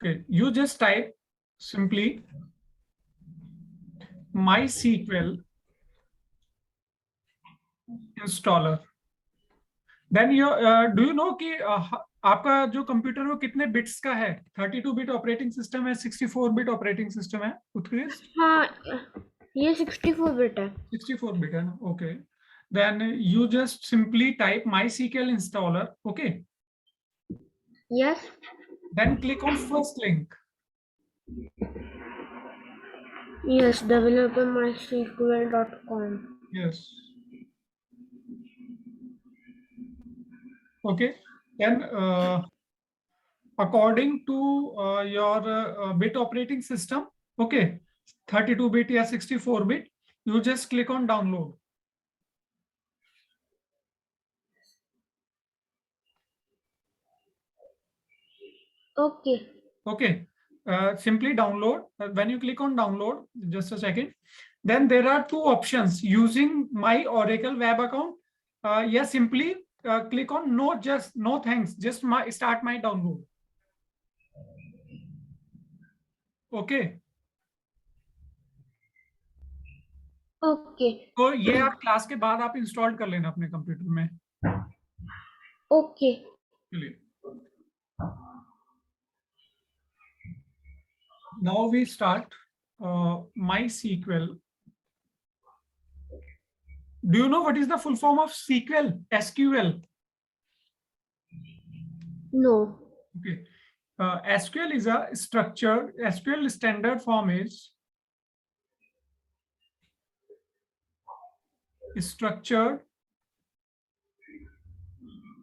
Okay, you just type simply MySQL installer. Then you do you know कि आपका जो computer वो कितने बिट्स का है? 32 बिट ऑपरेटिंग सिस्टम है, 64 बिट ऑपरेटिंग सिस्टम है उत्कृष्ट? हाँ, ये 64 बिट है। 64 bit है ना? Okay. Then you just simply type MySQL installer. Okay. Yes. Then click on first link. Yes, developermysql.com। Yes. Okay. Then according to your bit operating system, okay, 32 bit या 64 bit, you just click on download. Okay. Okay. Simply download. When you click on download, just a second, then there are two options: using my Oracle web account. Yeah, simply click on no, just no thanks, just start my download. Okay. Okay. तो ये आप class के बाद आप install कर लेना अपने computer में। ओके। चलिए, now we start MySQL. Do you know what is the full form of SQL? SQL. No. Okay. SQL is a structured, SQL standard form is structured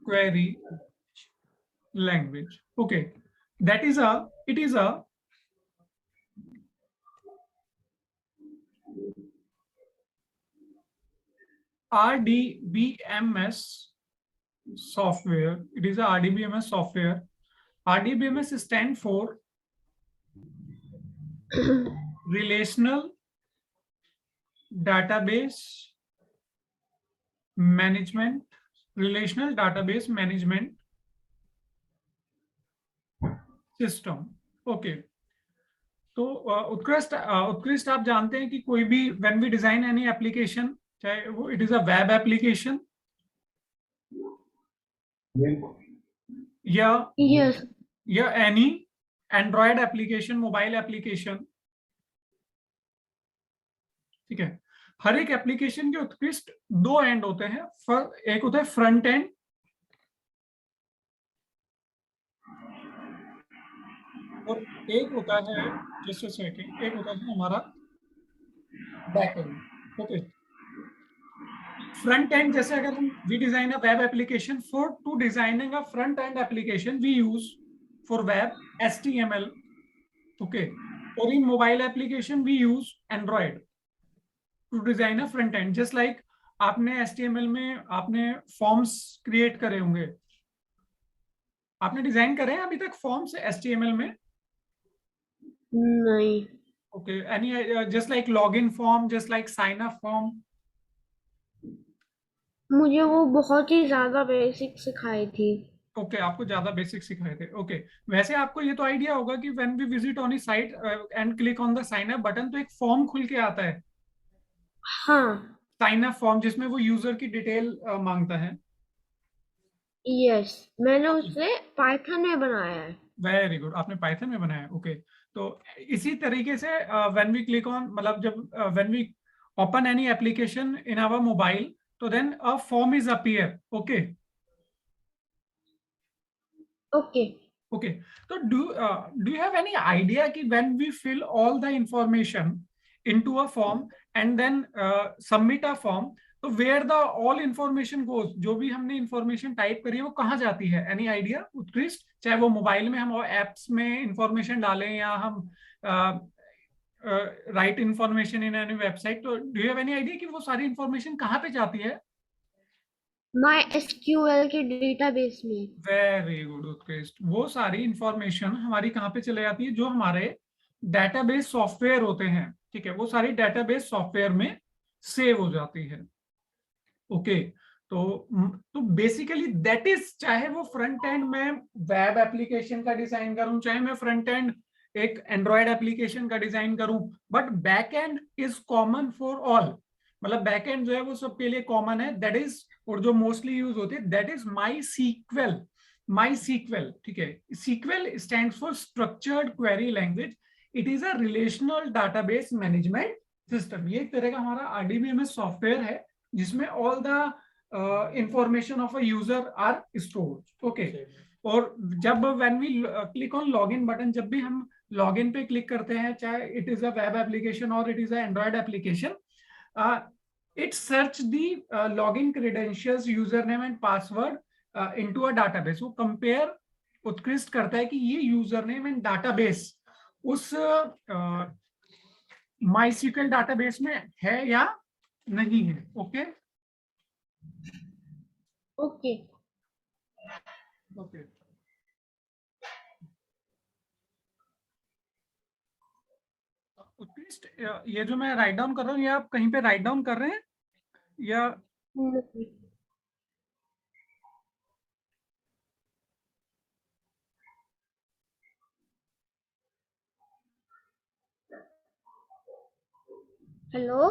query language. Okay. That is it is a RDBMS software. It is a RDBMS software. RDBMS stand for Relational Database Management. Relational Database Management System. Okay. तो उत्कृष्ट आप जानते हैं कि कोई भी when we design any application, चाहे वो it is a web application या yes. Any Android application, mobile application, ठीक है, हर एक एप्लीकेशन के उत्कृष्ट दो एंड होते हैं। एक होता है फ्रंट एंड और एक होता है, जस्ट अ सेकंड, एक होता है हमारा back end. Okay, front end जैसे अगर हम we design a web application, for to designing a front end application we use for web HTML. Okay, और in mobile application we use Android to design a front end. Just like आपने HTML में आपने forms create करे होंगे, आपने design करे हैं अभी तक फॉर्म्स HTML में? नहीं। Okay, any just like login form, just like sign up form? मुझे वो बहुत ही ज्यादा बेसिक सिखाई थी। ओके, आपको ज्यादा बेसिक सिखाए थे। ओके, वैसे आपको ये तो आइडिया होगा कि when we visit on site and click on the sign up button, तो एक फॉर्म खुल के आता है, हाँ। साइन अप फॉर्म, जिसमें वो यूजर की डिटेल मांगता है। यस, मैंने उसे पाइथन में बनाया है। वेरी गुड, आपने पाइथन में बनाया है। ओके, तो इसी तरीके से व्हेन वी क्लिक ऑन, मतलब जब when we open any application in our mobile, तो then a form is appear. Okay okay. Okay, तो do you have any idea कि when we fill all the information into a form and then submit a form, तो where the all information goes, जो भी हमने information type करी है वो कहाँ जाती है? एनी आइडिया उत्कृष्ट? चाहे वो मोबाइल में हम एप्स में इंफॉर्मेशन डालें या हम write information in any website, तो do you have any idea कि वो सारी इंफॉर्मेशन कहाँ पे जाती है? माई एसक्यूएल के डेटाबेस में। वेरी गुड उत्कृष्ट, वो सारी इंफॉर्मेशन हमारी कहाँ पे चले जाती है? जो हमारे डेटाबेस सॉफ्टवेयर होते हैं, ठीक है, वो सारी डेटाबेस सॉफ्टवेयर में सेव हो जाती है। ओके, तो बेसिकली दैट इज, चाहे वो फ्रंट एंड में वेब एप्लीकेशन का डिजाइन करूं, चाहे मैं फ्रंट एंड एक एंड्रॉयड एप्लीकेशन का डिजाइन करूं, but back and is common for all. मतलब बैक एंड जो है वो सबके लिए कॉमन है, दैट इज, और जो मोस्टली यूज होती है, that is MySQL. MySQL, ठीक है। SQL stands for structured query language. It is a relational database management system. ये एक तरह का हमारा आरडीबीएमएस सॉफ्टवेयर है जिसमें all the information of a user are stored. Okay, और जब when we click on login button, जब भी हम लॉगिन पे क्लिक करते हैं, चाहे it is a web application और it is a Android application, it search the login credentials, username and password into a database। वो कंपेयर, उत्कृष्ट करता है कि ये यूजरनेम एंड डाटाबेस उस MySQL डाटाबेस में है या नहीं है। Okay okay. ओके, उत्कृष्ट, ये जो मैं राइट डाउन कर रहा हूँ, ये आप कहीं पे राइट डाउन कर रहे हैं या? हेलो।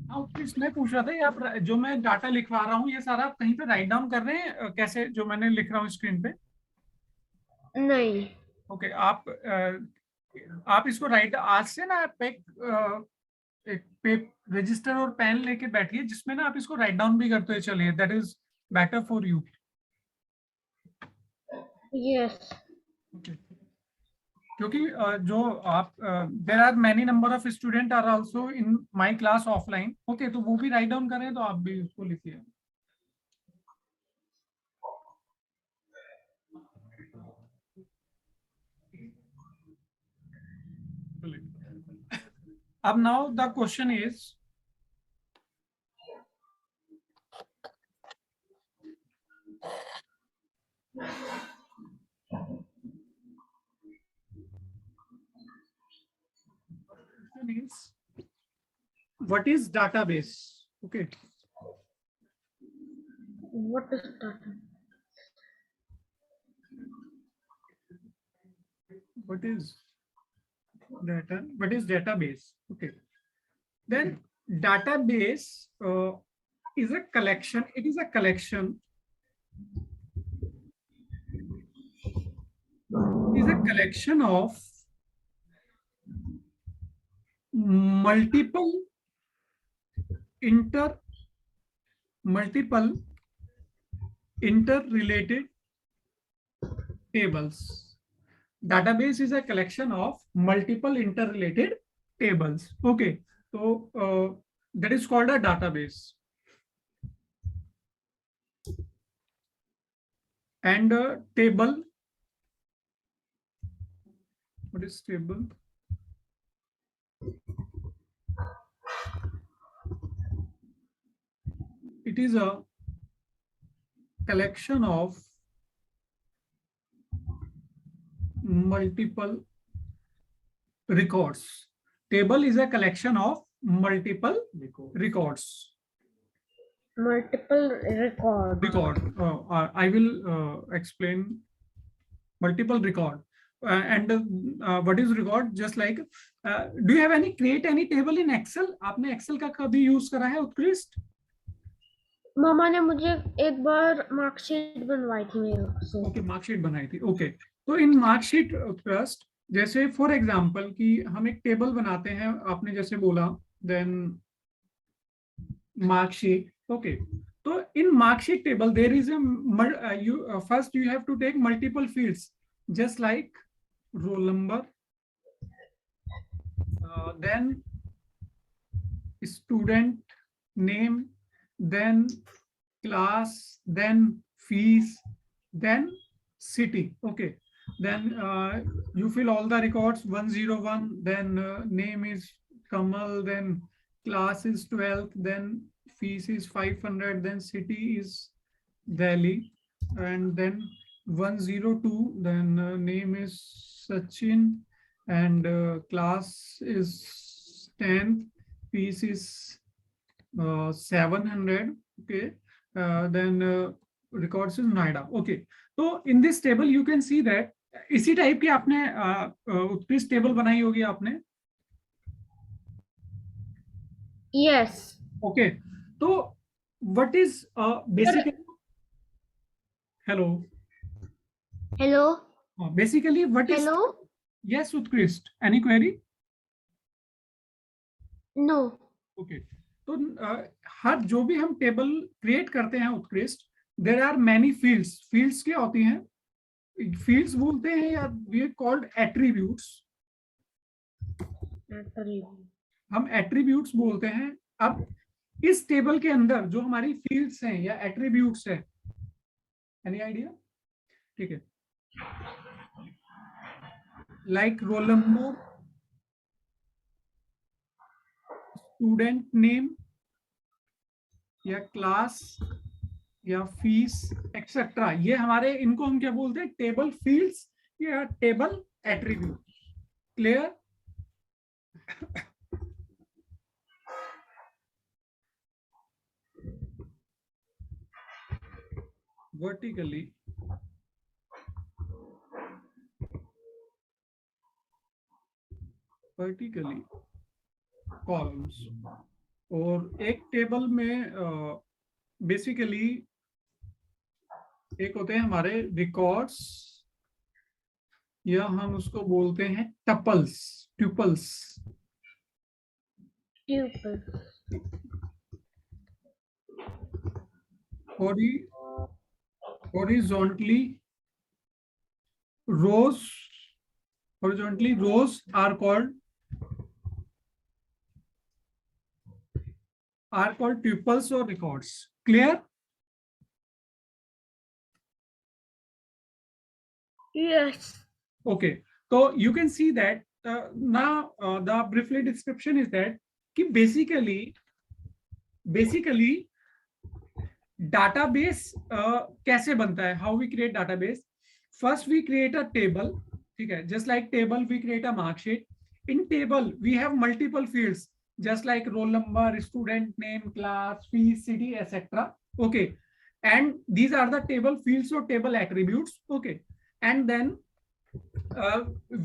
हाँ उत्कृष्ट, मैं पूछ रहा था, ये आप जो मैं डाटा लिखवा रहा हूँ ये सारा आप कहीं पे राइट डाउन कर रहे हैं, कैसे जो मैंने लिख रहा हूँ स्क्रीन पे? नहीं। ओके, आप इसको राइट, आज से ना आप एक रजिस्टर और पेन लेके बैठिए जिसमें ना आप इसको राइट डाउन भी करते हुए चलिए, that is better for you. Yes. क्योंकि जो आप, there are many number of student are also in my class offline. Okay, तो वो भी राइट डाउन करें, तो आप भी उसको लिखिए। अब now the question is, what is database? Okay, what is data? what is database? Okay, then database is a collection, it is a collection, of multiple interrelated tables. Database is a collection of multiple interrelated tables. Okay, so that is called a database. And a table, what is table? It is a collection of multiple records. Table is a collection of multiple records. Multiple record. I will explain multiple record. And what is record? Just like, do you have create any table in Excel? आपने Excel का कभी use करा है उत्कृष्ट? मामा ने मुझे एक बार marksheet बनवाई थी मेरे से। ओके, मार्कशीट बनाई थी। ओके, तो इन मार्कशीट उत्कृष्ट, जैसे फॉर एग्जांपल कि हम एक टेबल बनाते हैं, आपने जैसे बोला, देन मार्कशीट। ओके, तो in marksheet table there is a first you have to take multiple fields, just like roll number, then student name, then class, then fees, then city. Okay, then you fill all the records 101, then name is Kamal, then class is 12th, then fees is 500, then city is Delhi, and then 102, then name is Sachin, and class is 10th, fees is 700. Okay, then records in Noida. Okay, तो in this table you can see that इसी type की आपने उत्कृष्ट table बनाई होगी आपने. Yes. Okay, तो what is basically, hello, Hello. basically what is, Hello. yes Utkrist, any query? No. Okay, तो हर जो भी हम टेबल क्रिएट करते हैं Utkrisht, there are many fields. Fields क्या होती हैं? फील्ड्स बोलते हैं या वी कॉल्ड एट्रीब्यूट्स. हम एट्रीब्यूट्स बोलते हैं. अब इस टेबल के अंदर जो हमारी फील्ड्स हैं या एट्रीब्यूट्स है, एनी आइडिया? ठीक है, like roll number, student name, या क्लास, या फीस, एक्सेट्रा. ये हमारे, इनको हम क्या बोलते हैं? टेबल फील्ड्स या table attribute. Clear? Vertically columns. और एक टेबल में बेसिकली एक होते हैं हमारे रिकॉर्ड्स, या हम उसको बोलते हैं tuples, tuples. horizontally rows are called tuples or records. Clear? Yes. Okay, so you can see that now the briefly description is that कि basically database कैसे बनता है, how we create database. First we create a table, ठीक है, just like table we create a mark sheet. In table we have multiple fields just like roll number, student name, class, fee, city, etc. Okay, and these are the table fields or table attributes. Okay, and then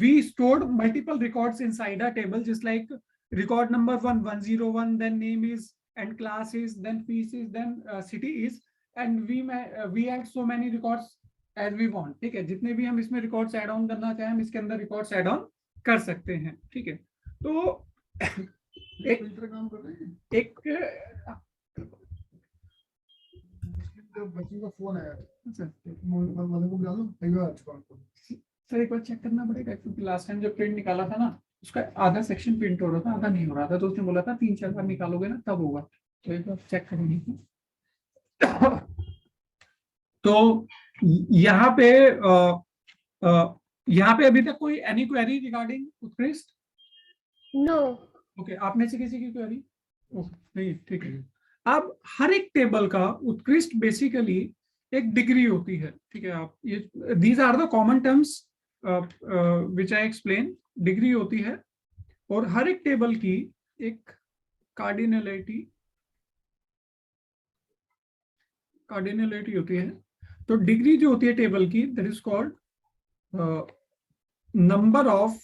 we stored multiple records inside a table, just like record number 101, then name is, and class is, then fees is, then city is, and we add so many records as we want. ठीक है, जितने भी हम इसमें records add on करना चाहें हम इसके अंदर records add on कर सकते हैं. ठीक है, तो एक बच्ची का फोन आया सर, एक बार चेक करना पड़ेगा क्योंकि लास्ट टाइम जब प्रिंट निकाला था ना, उसका आधा सेक्शन प्रिंट हो रहा था, आधा नहीं हो रहा था, तो उसने बोला था 3-4 बार निकालोगे ना तब होगा. तो एक बार चेक करेंगे. तो यहाँ पे अभी तक कोई एनी क्वेरी रिगार्डिंग उत्कृष्ट? नो. ओके, आप में से किसी की क्वेरी? नहीं, ठीक है. अब हर एक टेबल का उत्कृष्ट बेसिकली एक डिग्री होती है. ठीक है, आप ये these are the common terms which I explain. Degree होती है और हर एक टेबल की एक कार्डिनलिटी होती है. तो डिग्री जो होती है टेबल की, that is called number of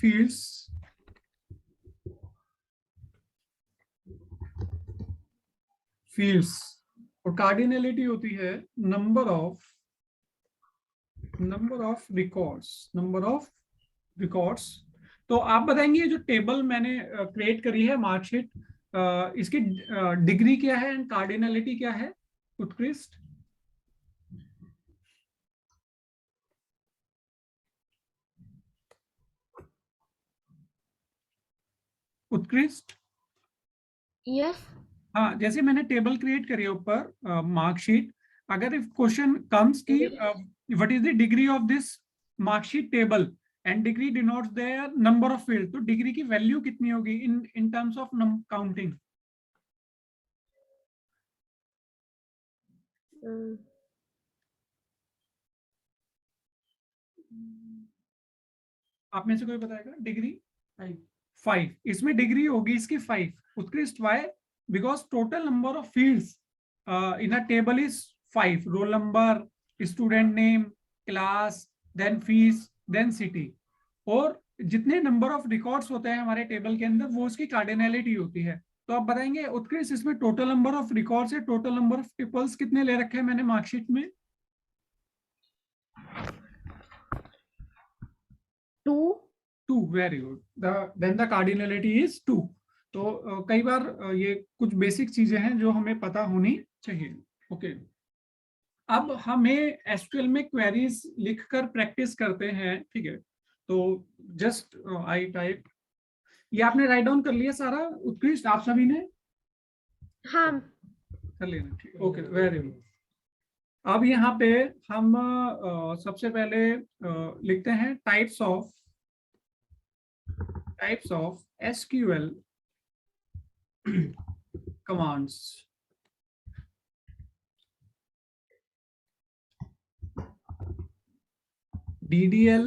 fields, और कार्डिनलिटी होती है नंबर ऑफ रिकॉर्ड्स. तो आप बताएंगे ये जो टेबल मैंने क्रिएट करी है मार्कशीट, इसकी डिग्री क्या है एंड कार्डिनलिटी क्या है उत्कृष्ट? उत्कृष्ट? यस. हाँ, जैसे मैंने टेबल क्रिएट करी है ऊपर मार्कशीट. अगर इफ क्वेश्चन कम्स की what is the degree of this marksheet table and degree denotes their number of field, तो डिग्री की वैल्यू कितनी होगी इन टर्म्स ऑफ काउंटिंग? आप में से कोई बताएगा? डिग्री 5. इसमें डिग्री होगी इसकी 5. उत्कृष्ट Y? because total number of fields in a table is 5: roll number, student name, class, then fees, then city. और जितने नंबर ऑफ रिकॉर्ड्स होते हैं हमारे टेबल के अंदर वो उसकी कार्डिनलिटी होती है. तो आप बताएंगे उत्कृष्ट इसमें टोटल नंबर ऑफ रिकॉर्ड्स है, टोटल नंबर ऑफ ट्रिपल्स कितने ले रखे हैं मैंने मार्कशीट में? 2. Very good. Then the cardinality is 2. तो कई बार ये कुछ बेसिक चीजें हैं जो हमें पता होनी चाहिए. ओके. अब हमें एसक्यूएल में क्वेरीज लिखकर प्रैक्टिस करते हैं. ठीक है. तो जस्ट आई टाइप, ये आपने राइट डाउन कर लिया सारा उत्कृष्ट आप सभी ने? हाँ कर लिया. ठीक. Okay, very good. अब यहाँ पे हम सबसे पहले लिखते हैं types of SQL commands. DDL.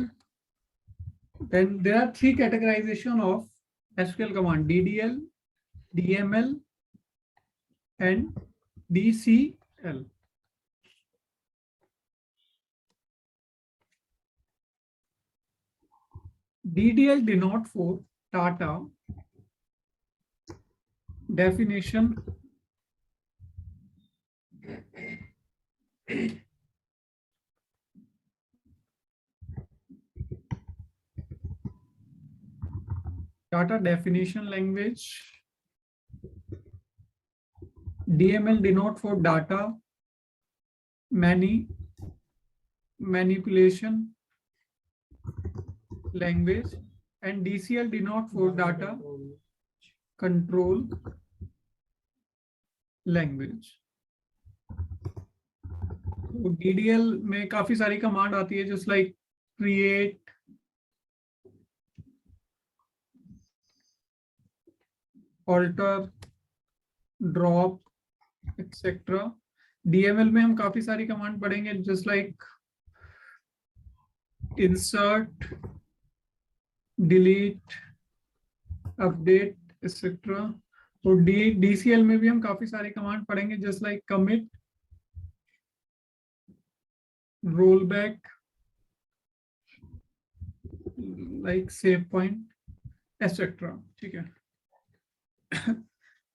Then there are three categorization of SQL command: DDL, DML, and DCL. DDL denote for data definition, language. DML denote for data manipulation language, and DCL denote for data control language. तो DDL में काफी सारी command आती है, just like create, alter, drop, etcetera. DML में हम काफी सारी कमांड पढ़ेंगे, just like insert, delete, update, etcetera. तो DCL में भी हम काफी सारी कमांड पढ़ेंगे, just like commit, roll back, like save point, etcetera. ठीक है.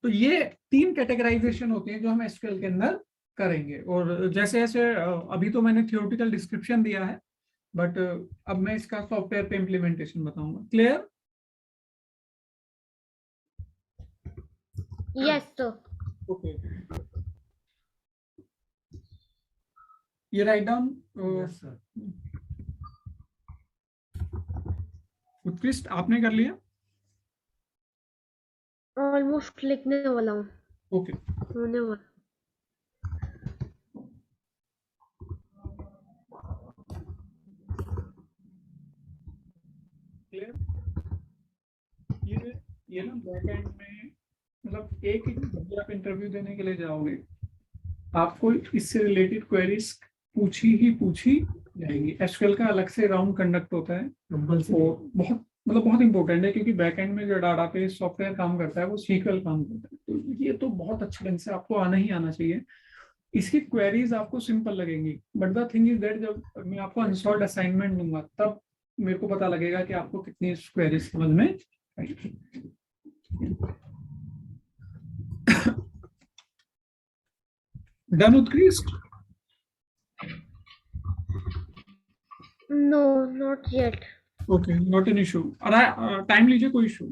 तो ये 3 कैटेगराइजेशन होते हैं जो हम एसक्यूएल के अंदर करेंगे. और जैसे जैसे अभी तो मैंने थियोरेटिकल डिस्क्रिप्शन दिया है, बट अब मैं इसका सॉफ्टवेयर पे इम्प्लीमेंटेशन बताऊंगा. क्लियर? Yes sir. ओके. ये राइट डाउन. उत्कृष्ट आपने कर लिया? ऑलमोस्ट लिखने वाला हूँ. ओके. होने वाला. क्लियर? ये ना बैक एंड में मतलब एक जब आप इंटरव्यू देने के लिए जाओगे आपको इससे रिलेटेड क्वेरीज पूछी जाएंगी. एसक्यूएल का अलग से राउंड कंडक्ट होता है. बहुत इंपॉर्टेंट है, क्योंकि बैक एंड में जो डाटाबेस सॉफ्टवेयर काम करता है वो सीक्वल काम करता है. तो ये तो बहुत अच्छे ढंग से आपको आना ही आना चाहिए. इसकी क्वेरीज आपको सिंपल लगेंगी, but the thing is that जब मैं आपको अनसॉल्व्ड असाइनमेंट दूंगा तब मेरे को पता लगेगा कि आपको कितनी क्वेरीज समझ में आएगी. Done Utkrisht? No not yet. Okay, not an issue. Time लीजिए, कोई issue.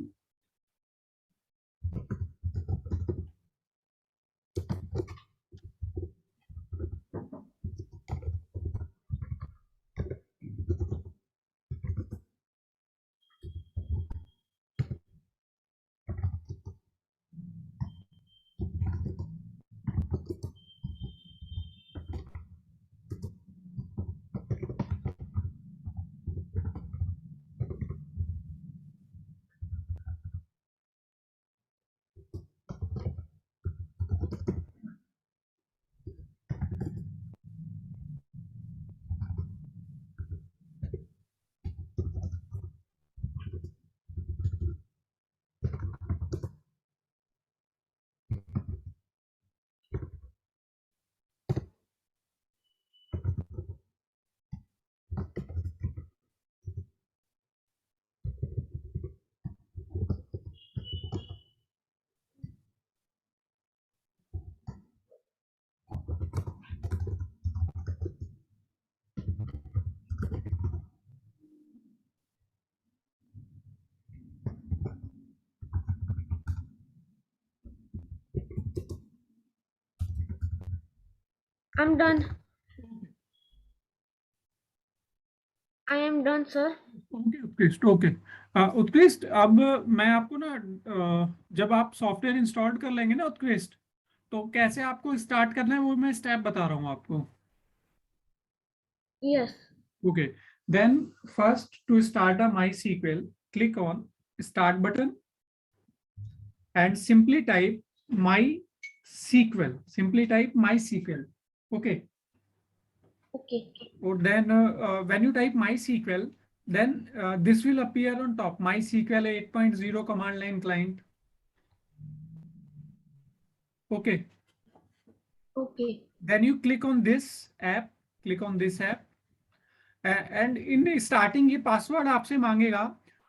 I'm done. Okay. I am done, sir. Okay Utkrisht, okay Utkrisht, अब मैं आपको ना जब आप सॉफ्टवेयर इंस्टॉल कर लेंगे ना उत्कृष्ट, तो कैसे आपको स्टार्ट करना है वो मैं स्टेप बता रहा हूँ आपको. Yes. Okay, then first to start a MySQL, click on Start button and simply type MySQL. Simply type MySQL. Okay. Okay. Or then when you type MySQL, then this will appear on top. MySQL 8.0 command line client. Okay. Okay. Then you click on this app. Click on this app. And in starting ये password आपसे मांगेगा.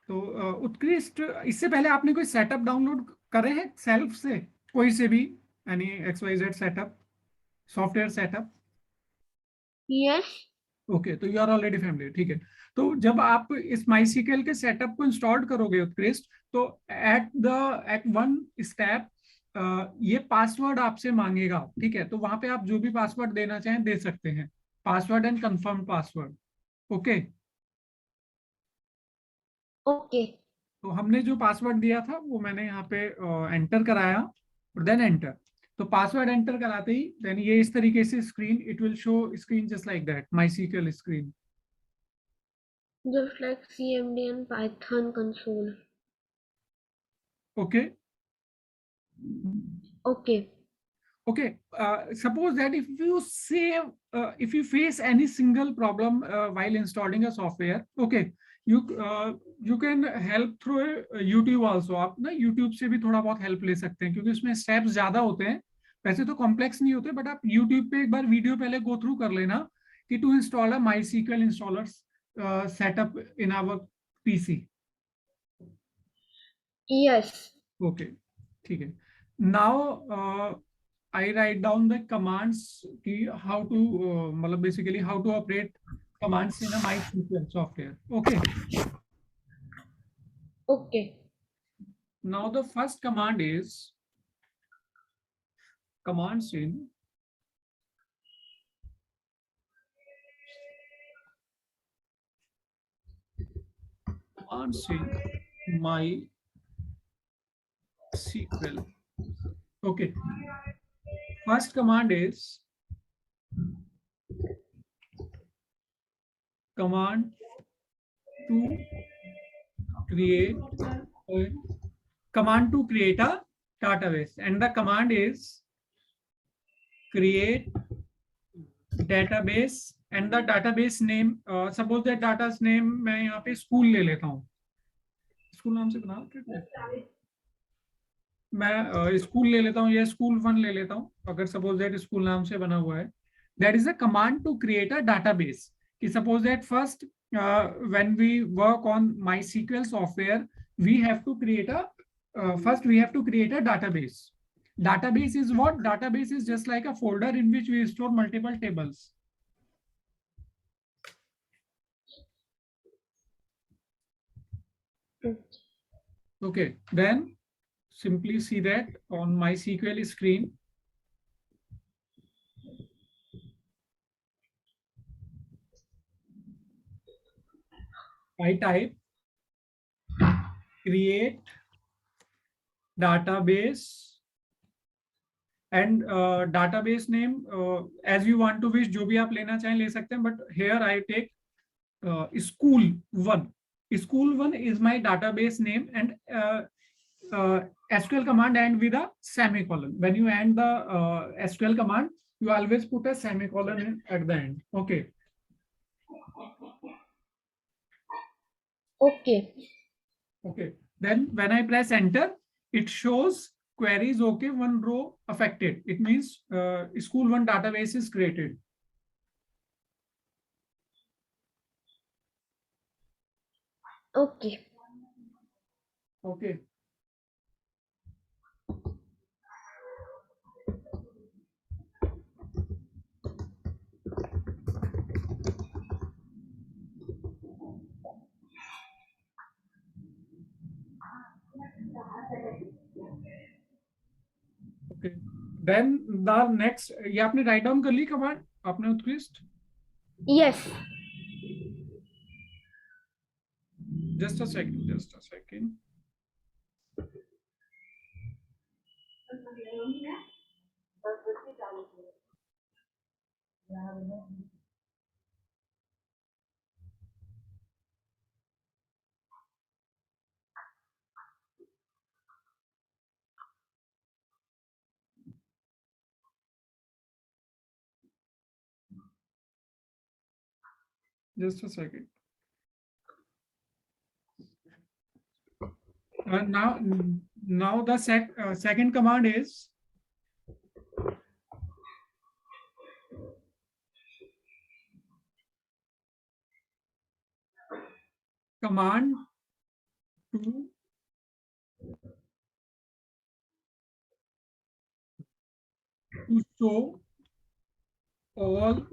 तो उत्कृष्ट, इससे पहले आपने कोई setup download करे हैं सेल्फ से, कोई से भी, यानी XYZ setup, software setup? Yes. Okay, तो यू आर ऑलरेडी फैमिलियर, ठीक है. तो जब आप इस माइसीक्यूएल के सेटअप को इंस्टॉल करोगे उत्कृष्ट, तो एट वन स्टेप ये पासवर्ड आपसे मांगेगा, ठीक है. तो वहां पे आप जो भी पासवर्ड देना चाहें दे सकते हैं, password and confirm password. Okay. Okay. तो हमने जो पासवर्ड दिया था वो मैंने यहाँ पे एंटर कराया और देन एंटर. तो पासवर्ड एंटर कराते ही देन ये इस तरीके से screen, it will show screen just like that, MySQL screen. Just like CMD and Python console. Okay. Okay. Okay, suppose that if you face any single problem while installing a software, okay, you you can help through YouTube also. आप ना YouTube से भी थोड़ा बहुत help ले सकते हैं, क्योंकि उसमें स्टेप्स ज्यादा होते हैं. वैसे तो कॉम्प्लेक्स नहीं होते, बट आप YouTube पे एक बार वीडियो पहले गो थ्रू कर लेना कि to install a MySQL installer setup in our PC. Yes. Okay, ठीक है. Now I write down the commands ki how to मतलब basically how to operate commands in a MySQL software. Okay. Okay. Now the first command is commands in MySQL. Okay. First command is command to create a database, and the command is create database and the database name. Suppose that data's name मैं यहाँ पे school ले लेता हूँ. School नाम से बना मैं स्कूल ले लेता हूँ या स्कूल वन ले लेता हूँ, अगर सपोज दैट स्कूल नाम से बना हुआ है. That is a command to create a database. कि suppose that first when we work on MySQL software, we have to create a first we have to create a database. Database is what? Database is just like a folder in which we store multiple tables. Okay, then simply see that on MySQL screen. I type create database and database name as you want to wish, जो भी आप लेना चाहें ले सकते हैं, but here I take school one. School one is my database name, and SQL command end with a semicolon. When you end the SQL command, you always put a semicolon in at the end. Okay. Okay. Okay. Then when I press enter, it shows queries okay, one row affected. It means school one database is created. Okay. Okay. Okay. Then the next, ये आपने write down कर ली command आपने उत्कृष्ट? Yes. Just a second, just a second. Just a second. Now the second command is command to show all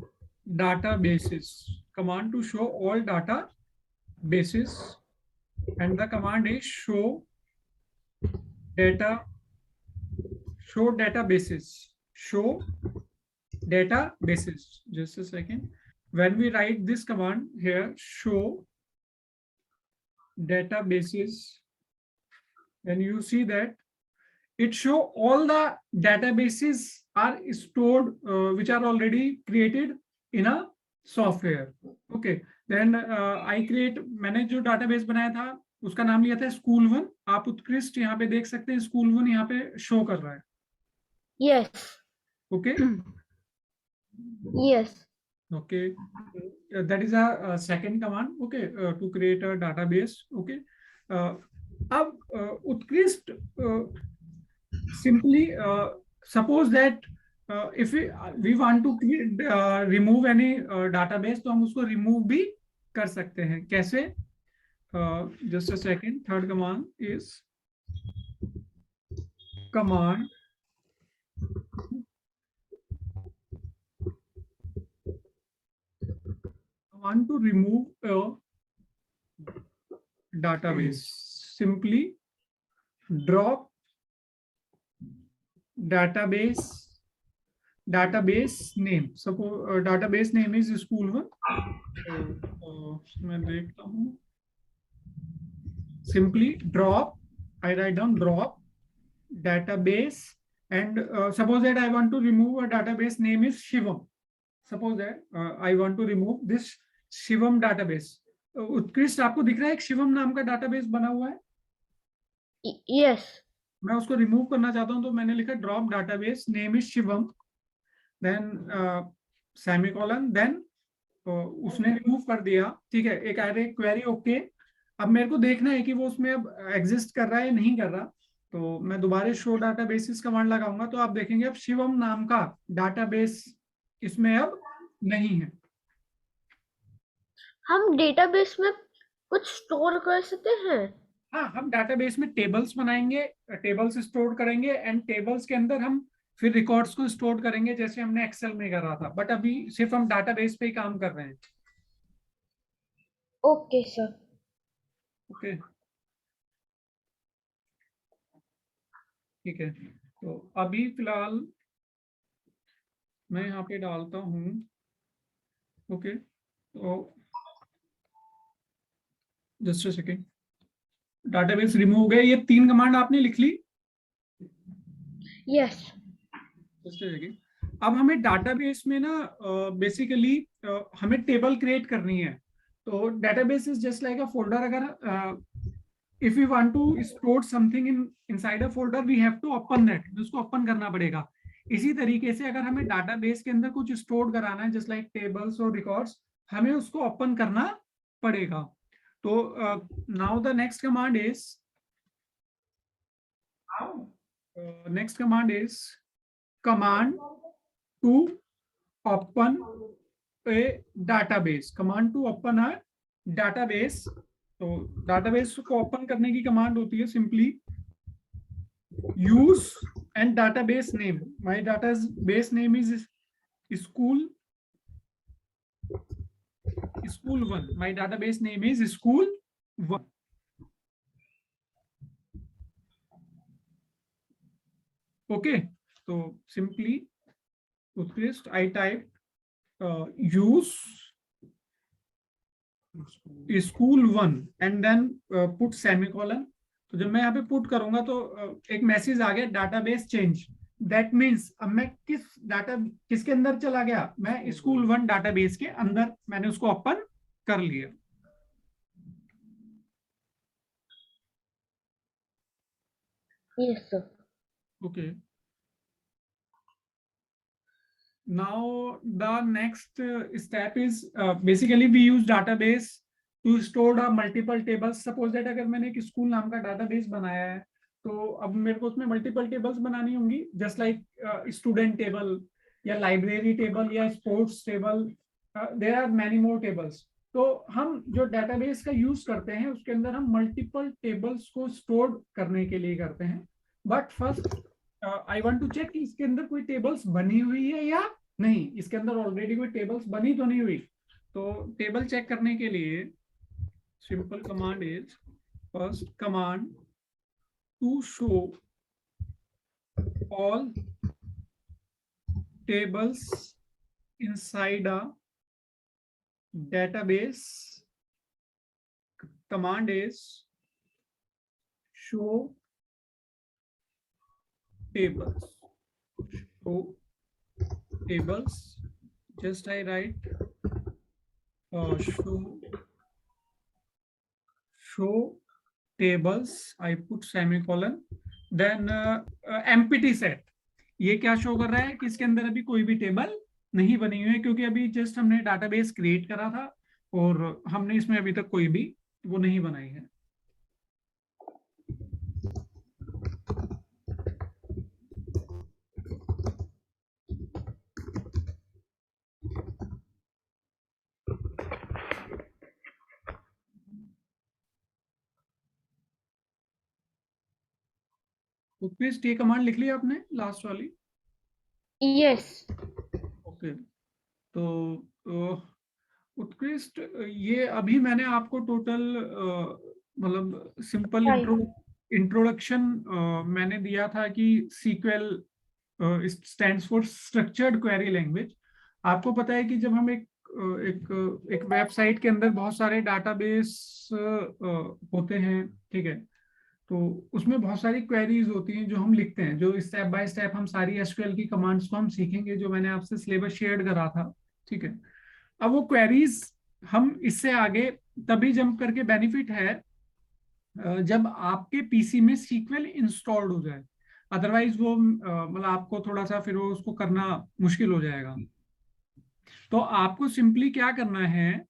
databases. Command to show all databases, and the command is show databases. Show databases. Just a second. When we write this command here, show databases, then you see that it show all the databases are stored which are already created in a software. Okay, then I create, मैंने जो database बनाया था उसका नाम लिया था school one. आप उत्कृष्ट यहाँ पे देख सकते हैं स्कूल वन यहाँ पे शो कर रहा है. Yes. Okay. Yes. Okay, that is a second command. Okay, to create a database. Okay, अब उत्कृष्ट simply suppose that if we want to remove any database, तो हम उसको remove भी कर सकते हैं. कैसे? Just a second. Third command is command to remove a database. Simply drop database name. Suppose database name is school one. मैं देखता हूँ. Simply drop, I write down drop database, and suppose that I want to remove a database name is Shivam. Suppose that I want to remove this Shivam database. उत्कृष्ट आपको दिख रहा है एक शिवम नाम का database बना हुआ है? Yes. मैं उसको रिमूव करना चाहता हूं तो मैंने लिखा drop database name is Shivam, then semicolon, then उसने रिमूव कर दिया. ठीक है, एक एरे क्वेरी. ओके, अब मेरे को देखना है कि वो उसमें अब एग्जिस्ट कर रहा है या नहीं कर रहा. तो मैं दोबारा शो डाटाबेसिस कमांड लगाऊंगा तो आप देखेंगे अब शिवम नाम का डाटाबेस इसमें अब नहीं है. हम डेटाबेस में कुछ स्टोर कर सकते हैं. हाँ, हम डाटाबेस में टेबल्स बनाएंगे, टेबल्स स्टोर करेंगे, एंड टेबल्स के अंदर हम फिर रिकॉर्ड्स को स्टोर करेंगे जैसे हमने एक्सेल में करा था. बट अभी सिर्फ हम डाटाबेस पे ही काम कर रहे हैं. Okay sir. ओके, ठीक है. तो अभी फिलहाल मैं यहाँ पे डालता हूँ. ओके, तो just a second. Database remove हो गया. ये 3 कमांड आपने लिख ली? यस. Just a second. अब हमें डाटाबेस में ना बेसिकली हमें टेबल क्रिएट करनी है. तो database is just like a folder. अगर if we want to store something inside a folder, we have to open that. उसको ओपन करना पड़ेगा. इसी तरीके से अगर हमें डाटाबेस के अंदर कुछ स्टोर कराना है जस्ट लाइक टेबल्स और रिकॉर्ड्स, हमें उसको ओपन करना पड़ेगा. तो now the next command is command to open a database. Command to open a database. तो database को ओपन करने की कमांड होती है simply use and database name. My database name is school 1. My database name is school 1. Okay, तो simply Utkrisht I type use school 1 and then put semicolon. तो जब मैं यहाँ पे पुट करूंगा तो एक मैसेज आ गया डाटाबेस चेंज। दैट मीन्स अब मैं किसके अंदर चला गया, मैं स्कूल 1 डाटाबेस के अंदर मैंने उसको ओपन कर लिया। Yes, sir. Okay. Now the next step is basically we use database to store the multiple tables. Suppose that अगर मैंने एक स्कूल नाम का database बनाया है तो अब मेरे को उसमें मल्टीपल टेबल्स बनानी होंगी, जस्ट लाइक स्टूडेंट टेबल या लाइब्रेरी टेबल या sports table, there are many more tables. तो हम जो डेटाबेस का यूज करते हैं उसके अंदर हम मल्टीपल टेबल्स को स्टोर करने के लिए करते हैं। But first I want to check कि इसके अंदर कोई टेबल्स बनी हुई है या नहीं, इसके अंदर ऑलरेडी कोई टेबल्स बनी तो नहीं हुई। तो टेबल चेक करने के लिए simple command is first command to show all tables inside a database. Command is show tables. Show tables. Just I write show tables, I put semicolon, then empty set। ये क्या show कर रहा है कि इसके अंदर अभी कोई भी टेबल नहीं बनी हुई है, क्योंकि अभी जस्ट हमने डाटाबेस क्रिएट करा था और हमने इसमें अभी तक कोई भी वो नहीं बनाई है। उत्कृष्ट ये कमांड लिख ली आपने लास्ट वाली? Yes. ओके। तो उत्कृष्ट ये अभी मैंने आपको टोटल मतलब सिंपल इंट्रोडक्शन मैंने दिया था कि sequel stands for structured query language. आपको पता है कि जब हम एक वेबसाइट के अंदर बहुत सारे डाटाबेस होते हैं, ठीक है, तो उसमें बहुत सारी क्वेरीज होती हैं जो हम लिखते हैं, जो स्टेप बाय स्टेप हम सारी एसक्यूएल की कमांड्स को हम सीखेंगे, जो मैंने आपसे सिलेबस शेयर करा था, ठीक है। अब वो क्वेरीज हम इससे आगे तभी जंप करके बेनिफिट है जब आपके पीसी में सीक्वेल इंस्टॉल्ड हो जाए, अदरवाइज वो मतलब आपको थोड़ा सा फिर वो उसको करना मुश्किल हो जाएगा। तो आपको सिंपली क्या करना है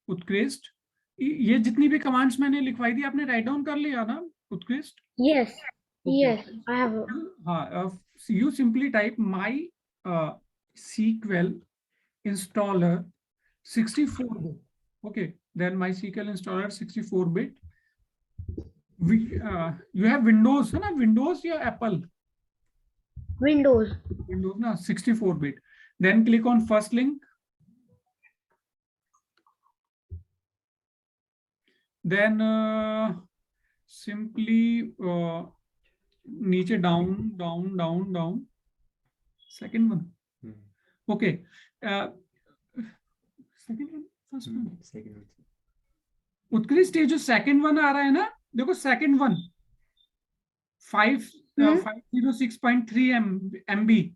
उत्कृष्ट, ये जितनी भी कमांड्स मैंने लिखवाई थी आपने राइट डाउन कर लिया ना उत्कृष्ट? Yes. Yes, I have. हाँ, you simply type my SQL installer 64-bit. Okay, then MySQL installer 64-bit. You have Windows, है ना? Windows या Apple? Windows. Windows ना 64-bit. Then click on first link. Then simply नीचे down second one. Okay, second one, first one, second one. उत्कृष्ट ये जो second one आ रहा है ना, देखो सेकंड वन 506.3 MB।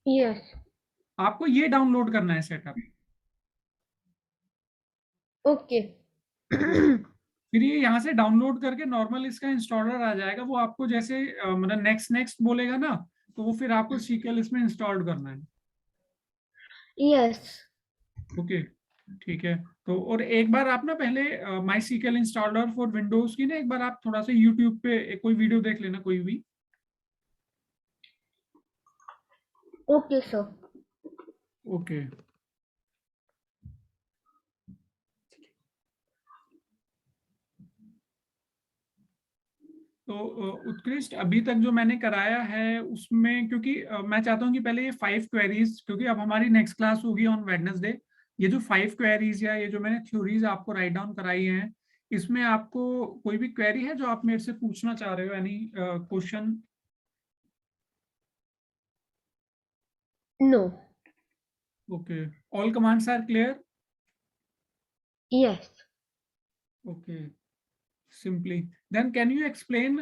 Yes. आपको ये डाउनलोड करना है सेटअप। Okay. फिर ये यहाँ से डाउनलोड करके नॉर्मल इसका इंस्टॉलर आ जाएगा, वो आपको जैसे मतलब नेक्स्ट बोलेगा ना, तो वो फिर आपको सीक्वेल इसमें इंस्टॉल करना है। Yes. ओके, ठीक है। तो और एक बार आप ना पहले माई सीक्वेल इंस्टॉलर फॉर विंडोज की ना एक बार आप थोड़ा सा यूट्यूब पे कोई वीडियो देख लेना, कोई भी। Okay, sir. ओके, तो उत्कृष्ट अभी तक जो मैंने कराया है उसमें, क्योंकि मैं चाहता हूँ कि पहले ये 5 क्वेरीज, क्योंकि अब हमारी नेक्स्ट क्लास होगी ऑन वेडनेसडे, ये जो 5 क्वेरीज या ये जो मैंने थ्योरीज आपको राइट डाउन कराई हैं, इसमें आपको कोई भी क्वेरी है जो आप मेरे से पूछना चाह रहे हो, any question? No. Okay, all commands are clear. Yes. Okay, simply then can you explain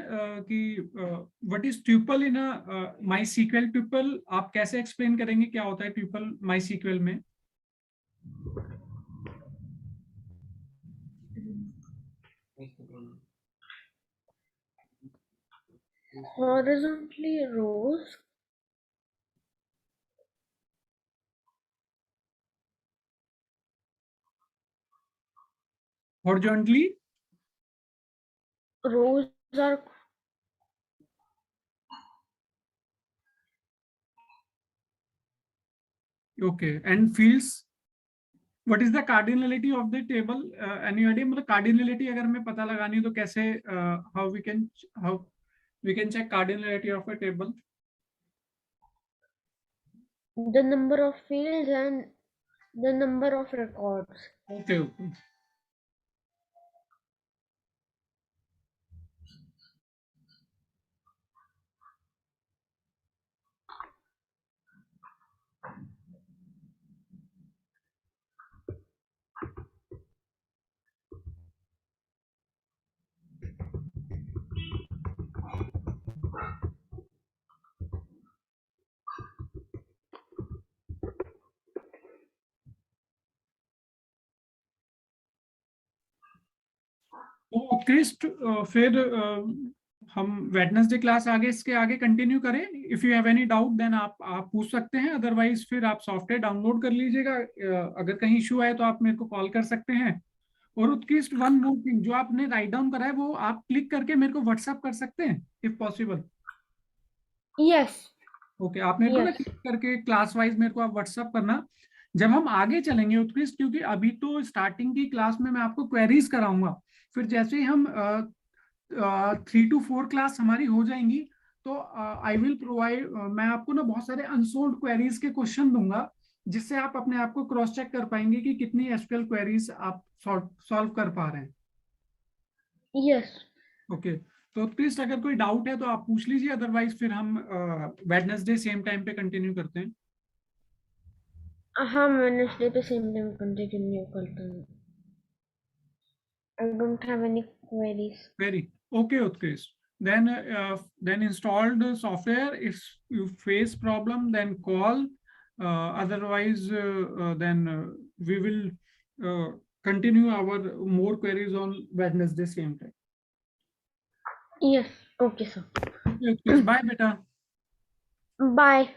what is tuple in a MySQL tuple? आप कैसे explain करेंगे क्या होता है tuple MySQL में? Horizontally rows. Horizontally Rows are okay, and fields, what is the cardinality of the table? Any idea? मतलब cardinality अगर हमें पता लगानी है तो कैसे how we can check cardinality of a table? the number of fields and the number of records. Okay, okay. तो उत्कृष्ट फिर हम वेडनेसडे क्लास आगे इसके आगे कंटिन्यू करें. If you have any doubt then आप पूछ सकते हैं, अदरवाइज फिर आप सॉफ्टवेयर डाउनलोड कर लीजिएगा. अगर कहीं इशू आए तो आप मेरे को कॉल कर सकते हैं. और उत्कृष्ट वन मोर थिंग, जो आपने राइट डाउन करा है वो आप क्लिक करके मेरे को व्हाट्सएप कर सकते हैं इफ पॉसिबल. Yes. ओके, आप मेरे को ना Yes. क्लिक करके क्लास वाइज मेरे को आप व्हाट्सएप करना. जब हम आगे चलेंगे उत्कृष्ट, क्योंकि अभी तो स्टार्टिंग की क्लास में मैं आपको क्वेरीज कराऊंगा, फिर जैसे ही हम 3 to 4 क्लास हमारी हो जाएंगी तो आई विल प्रोवाइड, मैं आपको ना बहुत सारे अनसोल्व क्वेरीज के क्वेश्चन दूंगा, जिससे आप अपने आप को क्रॉस चेक कर पाएंगे कि कितनी एसक्यूएल क्वेरीज आप सॉल्व कर पा रहे हैं. Yes. ओके, तो प्लीज अगर कोई डाउट है तो आप पूछ लीजिए, अदरवाइज फिर हम वेडनेसडे सेम टाइम पे कंटिन्यू करते हैं. हाँ, Wednesday पे same time continue करता हूँ. I don't have any queries. Very okay, Utkesh. Then install the software. If you face problem, then call. Otherwise, then we will continue our more queries on Wednesday same time. Yes. Okay, sir. Okay, Utkesh. Bye, beta. Bye.